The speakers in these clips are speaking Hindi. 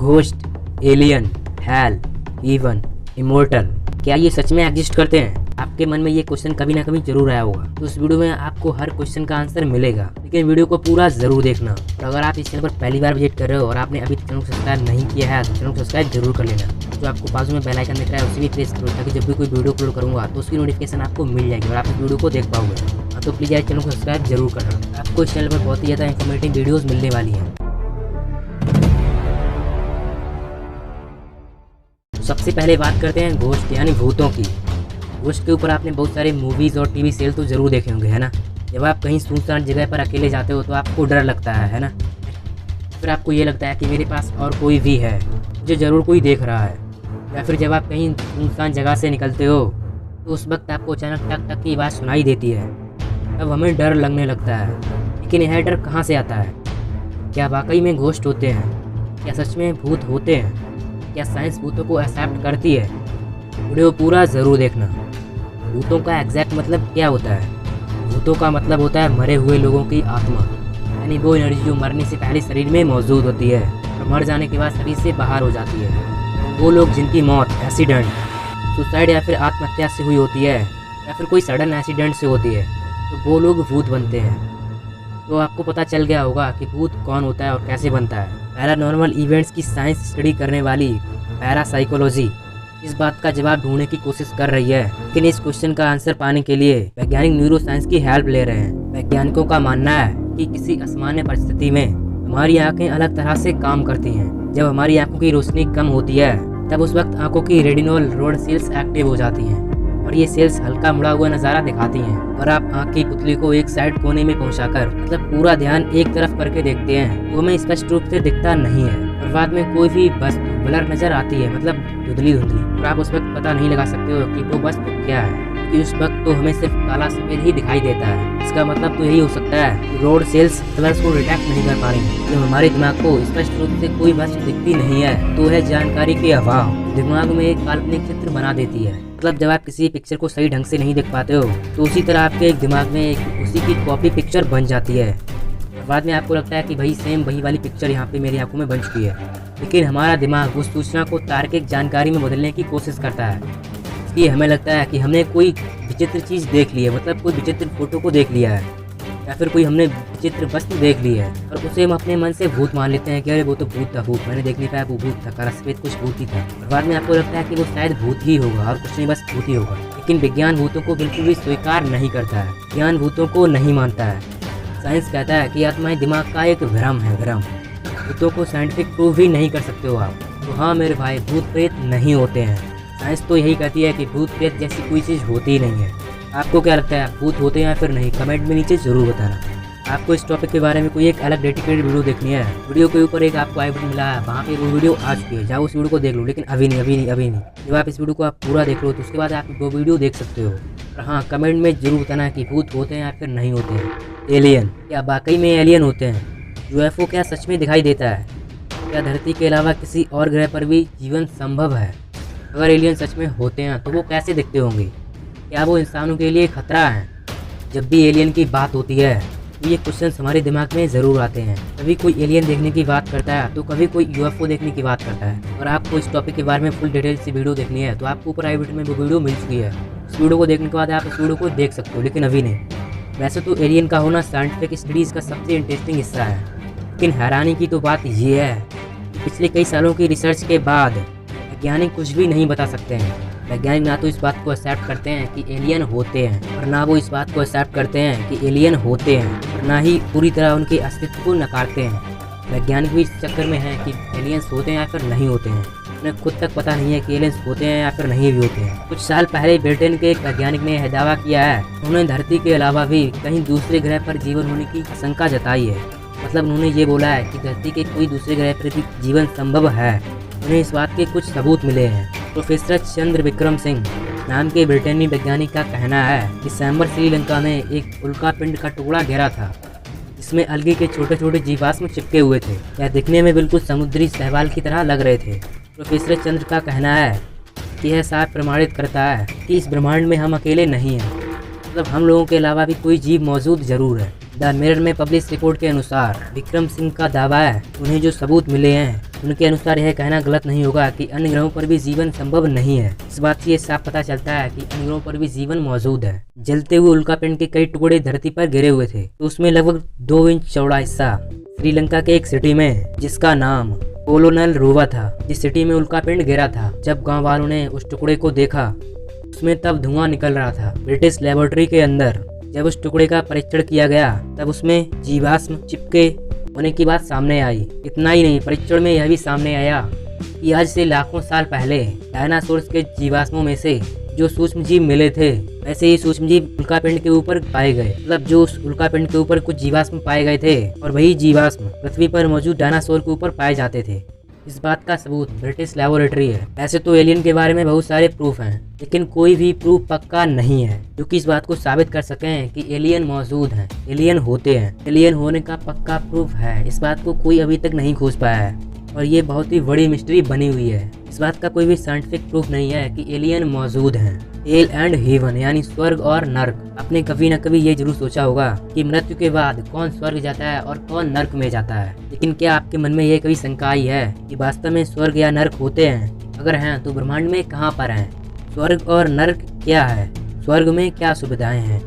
Ghost, alien, hello, heaven, immortal, क्या ये सच में एग्जिस्ट करते हैं? आपके मन में ये क्वेश्चन कभी ना कभी जरूर आया होगा। तो इस वीडियो में आपको हर क्वेश्चन का आंसर मिलेगा, लेकिन वीडियो को पूरा जरूर देखना। और अगर आप इस चैनल पर पहली बार विजिट कर रहे हो और आपने अभी चैनल को सब्सक्राइब नहीं किया है तो चैनल को सब्सक्राइब जरूर कर लेना। जो आपको बाजू में बेल आइकन दिख रहा है उसे भी प्रेस करो, ताकि जब भी कोई वीडियो अपलोड करूंगा तो उसकी नोटिफिकेशन आपको मिल जाएगी और आप इस वीडियो को देख पाओगे। तो प्लीज़ यार चैनल को सब्सक्राइब जरूर करना। आपको इस चैनल पर बहुत ही ज़्यादा इन्फॉर्मेटिव वीडियोज़ मिलने वाली हैं। सबसे पहले बात करते हैं घोस्ट यानी भूतों की। घोस्ट के ऊपर आपने बहुत सारे मूवीज़ और टीवी सीरियल तो ज़रूर देखे होंगे, है ना। जब आप कहीं सुनसान जगह पर अकेले जाते हो तो आपको डर लगता है ना। फिर आपको ये लगता है कि मेरे पास और कोई भी है, मुझे ज़रूर कोई देख रहा है। या फिर जब आप कहीं सुनसान जगह से निकलते हो तो उस वक्त आपको अचानक टक टक की आवाज़ सुनाई देती है। तब हमें डर लगने लगता है, लेकिन यह डर कहाँ से आता है? क्या वाकई में घोस्ट होते हैं? क्या सच में भूत होते हैं? क्या साइंस भूतों को एक्सेप्ट करती है? वीडियो पूरा ज़रूर देखना। भूतों का एग्जैक्ट मतलब क्या होता है? भूतों का मतलब होता है मरे हुए लोगों की आत्मा, यानी वो एनर्जी जो मरने से पहले शरीर में मौजूद होती है और मर जाने के बाद शरीर से बाहर हो जाती है। वो लोग जिनकी मौत एक्सीडेंट, सुसाइड या फिर आत्महत्या से हुई होती है या फिर कोई सडन एक्सीडेंट से होती है, तो वो लोग भूत बनते हैं। तो आपको पता चल गया होगा कि भूत कौन होता है और कैसे बनता है। पैरानॉर्मल इवेंट्स की साइंस स्टडी करने वाली पैरासाइकोलॉजी इस बात का जवाब ढूंढने की कोशिश कर रही है, लेकिन इस क्वेश्चन का आंसर पाने के लिए वैज्ञानिक न्यूरोसाइंस की हेल्प ले रहे हैं। वैज्ञानिकों का मानना है कि किसी असामान्य परिस्थिति में हमारी आंखें अलग तरह से काम करती हैं। जब हमारी आंखों की रोशनी कम होती है तब उस वक्त आंखों की रेटिनोल रोड सेल्स एक्टिव हो जाती हैं और ये सेल्स हल्का मुड़ा हुआ नज़ारा दिखाती हैं। और आप आंख की पुतली को एक साइड कोने में पहुंचाकर मतलब पूरा ध्यान एक तरफ करके देखते हैं तो हमें स्पष्ट रूप से दिखता नहीं है और बाद में कोई भी वस्तु ब्लर नजर आती है, मतलब धुंधली धुंधली, और आप उस वक्त पता नहीं लगा सकते हो कि वो वस्तु क्या है, क्योंकि उस वक्त तो हमें सिर्फ काला सफेद ही दिखाई देता है। इसका मतलब तो यही हो सकता है कि रोड सेल्स कलर्स को डिटेक्ट नहीं कर पा रही। जब हमारे दिमाग को स्पष्ट रूप से कोई वस्तु दिखती नहीं है तो है जानकारी के अभाव दिमाग में एक काल्पनिक चित्र बना देती है। मतलब जब आप किसी पिक्चर को सही ढंग से नहीं देख पाते हो तो उसी तरह आपके एक दिमाग में उसी की कॉपी पिक्चर बन जाती है। बाद में आपको लगता है कि भाई सेम वही वाली पिक्चर यहाँ पे मेरी आंखों में बन चुकी है, लेकिन हमारा दिमाग उस सूचना को तार्किक जानकारी में बदलने की कोशिश करता है। इसलिए हमें लगता है कि हमने कोई विचित्र चीज़ देख ली है, मतलब कोई विचित्र फोटो को देख लिया है या फिर कोई हमने विचित्र वस्तु देख ली है और उसे हम अपने मन से भूत मान लेते हैं कि अरे वो तो भूत था, भूत मैंने देख नहीं पाया, वो भूत था, काला सफेद कुछ भूत ही था। और बाद में आपको लगता है कि वो शायद भूत ही होगा और कुछ नहीं, बस भूत ही होगा। लेकिन विज्ञान भूतों को बिल्कुल भी स्वीकार नहीं करता है, विज्ञान भूतों को नहीं मानता है। साइंस कहता है कि आत्माएं दिमाग का एक भ्रम है, भ्रम। भूतों को साइंटिफिक प्रूव भी नहीं कर सकते हो आप। तो हाँ मेरे भाई, भूत प्रेत नहीं होते हैं। साइंस तो यही कहती है कि भूत प्रेत जैसी कोई चीज़ होती ही नहीं है। आपको क्या लगता है, भूत होते हैं या फिर नहीं? कमेंट में नीचे ज़रूर बताना। आपको इस टॉपिक के बारे में कोई एक अलग डेडिकेटेड वीडियो देखनी है, वीडियो के ऊपर एक आपको आई बटन मिला है, वहाँ पे वो वीडियो आ चुकी है, जाओ उस वीडियो को देख लो। लेकिन अभी नहीं। जब आप इस वीडियो को आप पूरा देख लो तो उसके बाद आप वो वीडियो देख सकते हो। और हाँ, कमेंट में जरूर बताना कि भूत होते हैं या फिर नहीं होते हैं। एलियन, क्या वाकई में एलियन होते हैं? यूएफओ क्या सच में दिखाई देता है? क्या धरती के अलावा किसी और ग्रह पर भी जीवन संभव है? अगर एलियन सच में होते हैं तो वो कैसे दिखते होंगे? क्या वो इंसानों के लिए खतरा है? जब भी एलियन की बात होती है तो ये क्वेश्चंस हमारे दिमाग में ज़रूर आते हैं। कभी कोई एलियन देखने की बात करता है तो कभी कोई यूएफओ देखने की बात करता है। और आपको इस टॉपिक के बारे में फुल डिटेल से वीडियो देखनी है तो आपको ऊपर आई बटन में वो वीडियो मिल चुकी है। उस वीडियो को देखने के बाद आप इस वीडियो को देख सकते हो, लेकिन अभी नहीं। वैसे तो एलियन का होना साइंटिफिक स्टडीज़ का सबसे इंटरेस्टिंग हिस्सा है, लेकिन हैरानी की तो बात ये है कि पिछले कई सालों की रिसर्च के बाद वैज्ञानिक कुछ भी नहीं बता सकते हैं। वैज्ञानिक ना तो इस बात को एक्सेप्ट करते हैं कि एलियन होते हैं और ना वो इस बात को एक्सेप्ट करते हैं कि एलियन होते हैं और ना ही पूरी तरह उनके अस्तित्व को नकारते हैं। वैज्ञानिक भी इस चक्कर में हैं कि एलियंस होते हैं या फिर नहीं होते हैं। उन्हें खुद तक पता नहीं है कि एलियंस होते हैं या फिर नहीं भी होते हैं। कुछ साल पहले ब्रिटेन के एक वैज्ञानिक ने यह दावा किया है, उन्होंने धरती के अलावा भी कहीं दूसरे ग्रह पर जीवन होने की आशंका जताई है। मतलब उन्होंने ये बोला है कि धरती के कोई दूसरे ग्रह पर भी जीवन संभव है। उन्हें इस बात के कुछ सबूत मिले हैं। प्रोफेसर चंद्र विक्रम सिंह नाम के ब्रिटेनी वैज्ञानिक का कहना है कि दिसंबर श्रीलंका में एक उल्का पिंड का टुकड़ा घेरा था, जिसमें अलगी के छोटे छोटे जीवाश्म चिपके हुए थे। यह दिखने में बिल्कुल समुद्री शैवाल की तरह लग रहे थे। प्रोफेसर चंद्र का कहना है कि यह साफ प्रमाणित करता है कि इस ब्रह्मांड में हम अकेले नहीं हैं, मतलब हम लोगों के अलावा भी कोई जीव मौजूद जरूर है। द मिरर में पब्लिश रिपोर्ट के अनुसार विक्रम सिंह का दावा है उन्हें जो सबूत मिले हैं उनके अनुसार यह कहना गलत नहीं होगा कि अन्य ग्रहों पर भी जीवन संभव नहीं है। इस बात से ये साफ पता चलता है कि अन्य ग्रहों पर भी जीवन मौजूद है। जलते हुए उल्कापिंड के कई टुकड़े धरती पर गिरे हुए थे, तो उसमें लगभग 2 इंच चौड़ा हिस्सा श्रीलंका के एक सिटी में जिसका नाम कोलोनल रोवा था, जिस सिटी में उल्कापिंड गिरा था। जब गाँव वालों ने उस टुकड़े को देखा उसमें तब धुआं निकल रहा था। ब्रिटिश लेबोरेटरी के अंदर जब उस टुकड़े का परीक्षण किया गया तब उसमें जीवाश्म चिपके होने की बात सामने आई। इतना ही नहीं, परीक्षण में यह भी सामने आया कि आज से लाखों साल पहले डायनासोर्स के जीवाश्मों में से जो सूक्ष्म जीव मिले थे वैसे ही सूक्ष्म जीव उल्कापिंड के ऊपर पाए गए। मतलब जो उस उल्कापिंड के ऊपर कुछ जीवाश्म पाए गए थे और वही जीवाश्म पृथ्वी पर मौजूद डायनासोर के ऊपर पाए जाते थे। इस बात का सबूत ब्रिटिश लेबोरेटरी है। वैसे तो एलियन के बारे में बहुत सारे प्रूफ हैं, लेकिन कोई भी प्रूफ पक्का नहीं है जो कि इस बात को साबित कर सकें कि एलियन मौजूद हैं, एलियन होते हैं। एलियन होने का पक्का प्रूफ है, इस बात को कोई अभी तक नहीं खोज पाया है और ये बहुत ही बड़ी मिस्ट्री बनी हुई है। इस बात का कोई भी साइंटिफिक प्रूफ नहीं है कि एलियन मौजूद हैं। हेल एंड हेवन यानी स्वर्ग और नर्क। आपने कभी न कभी ये जरूर सोचा होगा कि मृत्यु के बाद कौन स्वर्ग जाता है और कौन नर्क में जाता है, लेकिन क्या आपके मन में ये कभी शंका आई है कि वास्तव में स्वर्ग या नर्क होते हैं? अगर हैं तो ब्रह्मांड में कहाँ पर हैं? स्वर्ग और नर्क क्या है? स्वर्ग में क्या सुविधाएं हैं?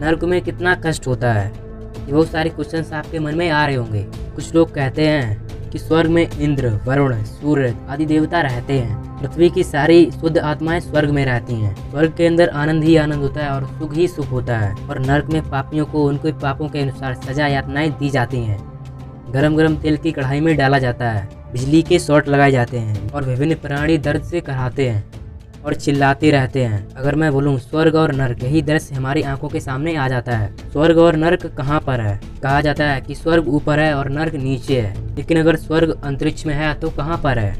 नर्क में कितना कष्ट होता है? ये बहुत सारे क्वेश्चंस आपके मन में आ रहे होंगे। कुछ लोग कहते हैं कि स्वर्ग में इंद्र, वरुण, सूर्य आदि देवता रहते हैं। पृथ्वी की सारी शुद्ध आत्माएं स्वर्ग में रहती हैं। स्वर्ग के अंदर आनंद ही आनंद होता है और सुख ही सुख होता है, और नर्क में पापियों को उनके पापों के अनुसार सजा यातनाएं दी जाती हैं। गरम गरम तेल की कढ़ाई में डाला जाता है, बिजली के शॉट लगाए जाते हैं और विभिन्न प्राणी दर्द से कराहते हैं और चिल्लाते रहते हैं। अगर मैं बोलूं स्वर्ग और नर्क, यही दृश्य हमारी आंखों के सामने आ जाता है। स्वर्ग और नर्क कहाँ पर है? कहा जाता है कि स्वर्ग ऊपर है और नर्क नीचे है, लेकिन अगर स्वर्ग अंतरिक्ष में है तो कहाँ पर है?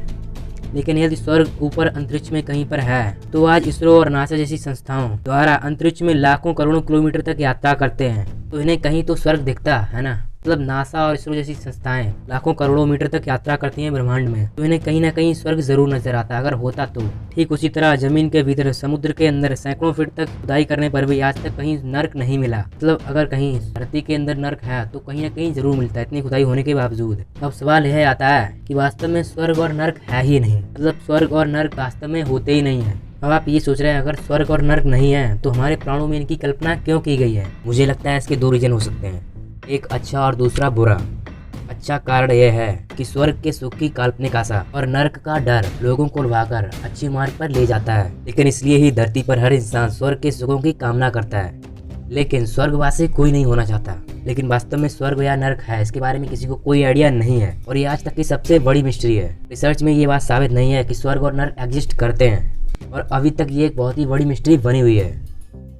लेकिन यदि स्वर्ग ऊपर अंतरिक्ष में कहीं पर है तो आज इसरो और नासा जैसी संस्थाओं द्वारा अंतरिक्ष में लाखों करोड़ों किलोमीटर तक यात्रा करते हैं, तो इन्हें कहीं तो स्वर्ग दिखता है ना। मतलब नासा और इसरो जैसी संस्थाएं लाखों करोड़ों मीटर तक यात्रा करती हैं ब्रह्मांड में, तो इन्हें कहीं ना कहीं स्वर्ग जरूर नजर आता अगर होता तो। ठीक उसी तरह जमीन के भीतर समुद्र के अंदर सैकड़ों फीट तक खुदाई करने पर भी आज तक कहीं नर्क नहीं मिला। मतलब अगर कहीं धरती के अंदर नर्क है तो कहीं ना कहीं जरूर मिलता है, इतनी खुदाई होने के बावजूद। अब सवाल यह आता है कि वास्तव में स्वर्ग और नर्क है ही नहीं, मतलब स्वर्ग और नर्क वास्तव में होते ही नहीं है। अब आप ये सोच रहे हैं अगर स्वर्ग और नर्क नहीं है तो हमारे प्राणों में इनकी कल्पना क्यों की गई है? मुझे लगता है इसके 2 रीजन हो सकते हैं, एक अच्छा और दूसरा बुरा। अच्छा कारण यह है कि स्वर्ग के सुख की काल्पनिक आशा और नर्क का डर लोगों को लुभाकर अच्छी मार्ग पर ले जाता है, लेकिन इसलिए ही धरती पर हर इंसान स्वर्ग के सुखों की कामना करता है। लेकिन स्वर्गवासी कोई नहीं होना चाहता, लेकिन वास्तव में स्वर्ग या नर्क है इसके बारे में किसी को कोई आइडिया नहीं है, और ये आज तक की सबसे बड़ी मिस्ट्री है। रिसर्च में ये बात साबित नहीं है कि स्वर्ग और नर्क एग्जिस्ट करते हैं, और अभी तक ये एक बहुत ही बड़ी मिस्ट्री बनी हुई है।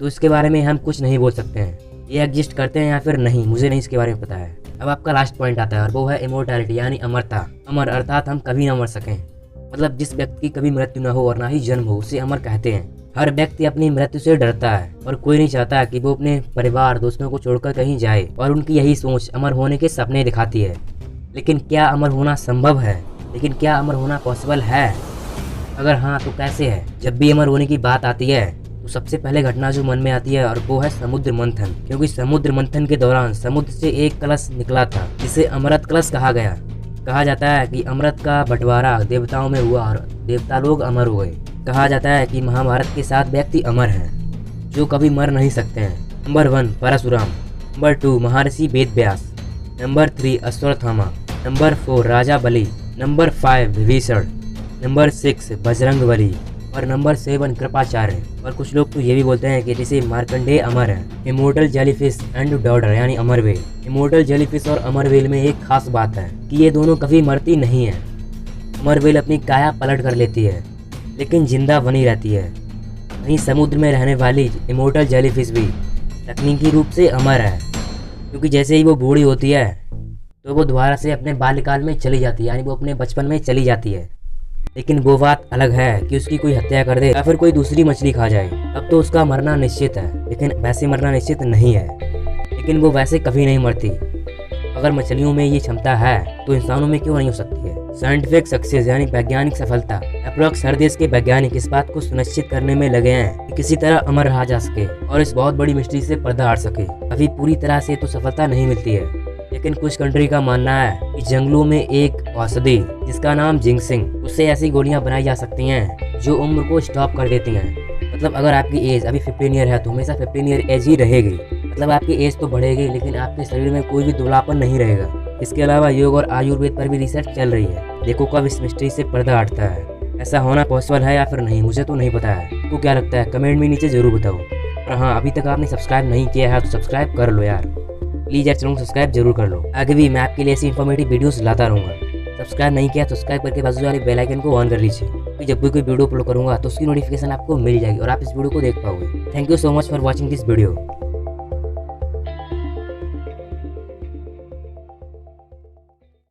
तो इसके बारे में हम कुछ नहीं बोल सकते हैं, ये एग्जिस्ट करते हैं या फिर नहीं, मुझे नहीं इसके बारे में पता है। अब आपका लास्ट पॉइंट आता है और वो है इमोर्टैलिटी यानी अमरता। अमर अर्थात हम कभी ना मर सकें, मतलब जिस व्यक्ति की कभी मृत्यु ना हो और ना ही जन्म हो उसे अमर कहते हैं। हर व्यक्ति अपनी मृत्यु से डरता है और कोई नहीं चाहता कि वो अपने परिवार दोस्तों को छोड़कर कहीं जाए, और उनकी यही सोच अमर होने के सपने दिखाती है। लेकिन क्या अमर होना संभव है? लेकिन क्या अमर होना पॉसिबल है? अगर हाँ तो कैसे है? जब भी अमर होने की बात आती है तो सबसे पहले घटना जो मन में आती है और वो है समुद्र मंथन, क्योंकि समुद्र मंथन के दौरान समुद्र से एक कलश निकला था जिसे अमृत कलश कहा गया। कहा जाता है कि अमृत का बंटवारा देवताओं में हुआ और देवता लोग अमर हुए। कहा जाता है कि महाभारत के 7 व्यक्ति अमर हैं जो कभी मर नहीं सकते हैं। नंबर 1 परशुराम, नंबर 2 महर्षि वेदव्यास, नंबर 3 अश्वत्थामा, नंबर 4 राजा बलि, नंबर 5 विभीषण, नंबर 6 बजरंगबली और नंबर 7 कृपाचार्य। और कुछ लोग तो ये भी बोलते हैं कि जैसे मार्कंडेय अमर है। इमोर्टल जेलीफिश एंड डॉडर यानी अमर व्हेल। इमोर्टल जेलीफिश और अमर व्हेल में एक खास बात है कि ये दोनों कभी मरती नहीं है। अमर व्हेल अपनी काया पलट कर लेती है लेकिन जिंदा बनी रहती है। वहीं समुद्र में रहने वाली इमोर्टल जेलीफिश भी तकनीकी रूप से अमर है, क्योंकि जैसे ही वो बूढ़ी होती है तो वो दोबारा से अपने बाल्यकाल में चली जाती है, यानी वो अपने बचपन में चली जाती है। लेकिन वो बात अलग है कि उसकी कोई हत्या कर दे या फिर कोई दूसरी मछली खा जाए, तब तो उसका मरना निश्चित है। लेकिन वैसे मरना निश्चित नहीं है, लेकिन वो वैसे कभी नहीं मरती। अगर मछलियों में ये क्षमता है तो इंसानों में क्यों नहीं हो सकती है? साइंटिफिक सक्सेस यानी वैज्ञानिक सफलता। अप्रॉक्स हर देश के वैज्ञानिक इस बात को सुनिश्चित करने में लगे हैं कि किसी तरह अमर रहा जा सके और इस बहुत बड़ी मिस्ट्री से पर्दा हट सके। अभी पूरी तरह से तो सफलता नहीं मिलती है, लेकिन कुछ कंट्री का मानना है कि जंगलों में एक औषधि जिसका नाम जिंक्सिंग, उससे ऐसी गोलियां बनाई जा सकती हैं जो उम्र को स्टॉप कर देती हैं। मतलब अगर आपकी एज अभी 15 ईयर है तो हमेशा 15 ईयर एज ही रहेगी। मतलब आपकी एज तो बढ़ेगी लेकिन आपके शरीर में कोई भी दुबलापन नहीं रहेगा। इसके अलावा योग और आयुर्वेद पर भी रिसर्च चल रही है। देखो कब इस मिस्ट्री से पर्दा हटता है। ऐसा होना पॉसिबल है या फिर नहीं, मुझे तो नहीं पता है। आपको क्या लगता है कमेंट में नीचे जरूर बताओ। और हाँ, अभी तक आपने सब्सक्राइब नहीं किया है तो सब्सक्राइब कर लो यार, प्लीज़ यार, चैनल को सब्सक्राइब जरूर कर लो। आगे भी मैं आपके लिए ऐसी इन्फॉर्मेटिव वीडियोस लाता रहूँगा। सब्सक्राइब नहीं किया तो सब्सक्राइब करके बाजू वाले बेल आइकन को ऑन कर लीजिए, तो जब भी कोई वीडियो अपलोड करूँगा तो उसकी नोटिफिकेशन आपको मिल जाएगी और आप इस वीडियो को देख पाओगे। Thank you so much for watching this video.